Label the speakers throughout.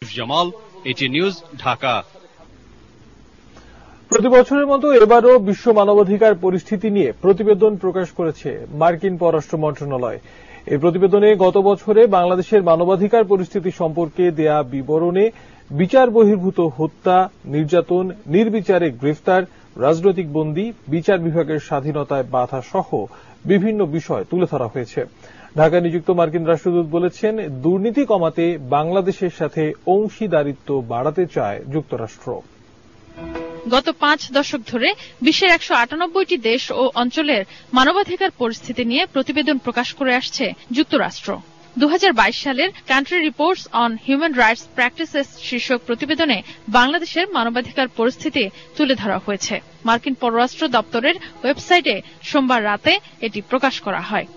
Speaker 1: জামাল, এটি নিউজ, ঢাকা।
Speaker 2: প্রতি বছরের মতো এবারও বিশ্ব মানবাধিকার পরিস্থিতি নিয়ে প্রতিবেদন প্রকাশ করেছে মার্কিন পররাষ্ট্র মন্ত্রণালয়। এই প্রতিবেদনে গত বছরে বাংলাদেশের মানবাধিকার পরিস্থিতি সম্পর্কে দেয়া বিবরণে বিচার বহির্ভূত হত্যা, নির্যাতন, নির্বিচারে গ্রেফতার, রাজনৈতিক বন্দী, বিচার বিভাগের স্বাধীনতায় বাধা সহ বিভিন্ন বিষয় তুলে ধরা হয়েছে। ঢাকায় নিযুক্ত মার্কিন রাষ্ট্রদূত বলেছেন, দুর্নীতি কমাতে বাংলাদেশের সাথে অংশীদারিত্ব বাড়াতে চায় যুক্তরাষ্ট্র।
Speaker 3: গত 5 দশক ধরে বিশ্বের 198টি দেশ ও অঞ্চলের মানবাধিকার পরিস্থিতি নিয়ে প্রতিবেদন প্রকাশ করে আসছে যুক্তরাষ্ট্র। 2022 সালের country reports on human rights practices শীর্ষক প্রতিবেদনে বাংলাদেশের মানবাধিকার পরিস্থিতি তুলে ধরা হয়েছে। মার্কিন পররাষ্ট্র দপ্তরের ওয়েবসাইটে সোমবার রাতে এটি প্রকাশ করা হয়।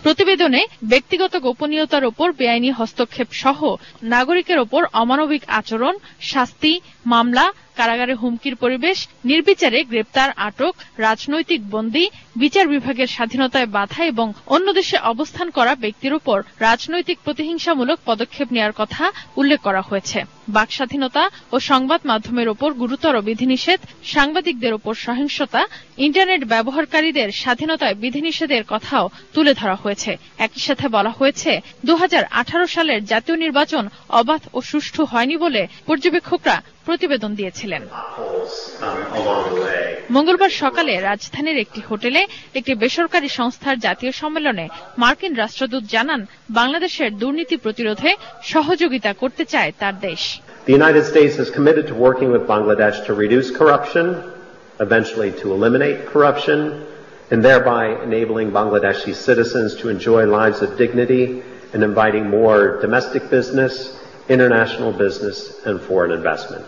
Speaker 3: প্রতিবেদনে ব্যক্তিগত গোপনীয়তার ওপর বেআইনি হস্তক্ষেপ সহ নাগরিকের ওপর অমানবিক আচরণ, শাস্তি, মামলা, কারাগারে হুমকির পরিবেশ, নির্বিচারে গ্রেপ্তার, আটক, রাজনৈতিক বন্দী, বিচার বিভাগের স্বাধীনতায় বাধা এবং অন্য দেশে অবস্থান করা ব্যক্তির উপর রাজনৈতিক প্রতিহিংসামূলক পদক্ষেপ নেওয়ার কথা উল্লেখ করা হয়েছে। বাক স্বাধীনতা ও সংবাদ মাধ্যমের ওপর গুরুতর বিধিনিষেধ, সাংবাদিকদের ওপর সহিংসতা, ইন্টারনেট ব্যবহারকারীদের স্বাধীনতায় বিধিনিষেধের কথাও তুলে ধরা হয়েছে। একই সাথে বলা হয়েছে, 2018 সালের জাতীয় নির্বাচন অবাধ ও সুষ্ঠু হয়নি বলে পর্যবেক্ষকরা প্রতিবেদন দিয়েছিলেন। মঙ্গলবার সকালে রাজধানীর একটি হোটেলে একটি বেসরকারি সংস্থার জাতীয় সম্মেলনে মার্কিন রাষ্ট্রদূত জানান, বাংলাদেশের দুর্নীতি প্রতিরোধে সহযোগিতা করতে চায় তার দেশ।
Speaker 4: The United States is committed to working with Bangladesh to reduce corruption, eventually to eliminate corruption, and thereby enabling Bangladeshi citizens to enjoy lives of dignity and inviting more domestic business, international business, and foreign investment.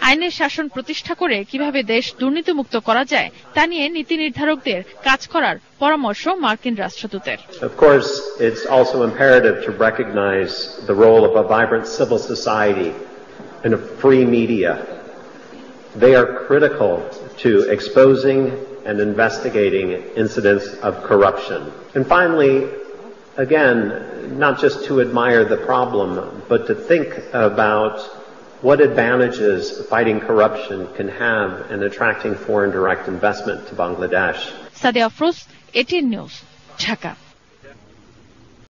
Speaker 3: আইনের শাসন প্রতিষ্ঠা করে কিভাবে দেশ দুর্নীতিমুক্ত করা যায় তা নিয়ে নীতি নির্ধারকদের কাজ করার পরামর্শ মার্কিন রাষ্ট্রদূতের।
Speaker 4: Of course, it's also imperative to recognize the role of a vibrant civil society and a free media. They are critical to exposing and investigating incidents of corruption. And finally, again, not just to admire the problem, but to think about what advantages fighting corruption can have in attracting foreign direct investment to Bangladesh.
Speaker 3: Sadia Afroz, 18 News, Dhaka.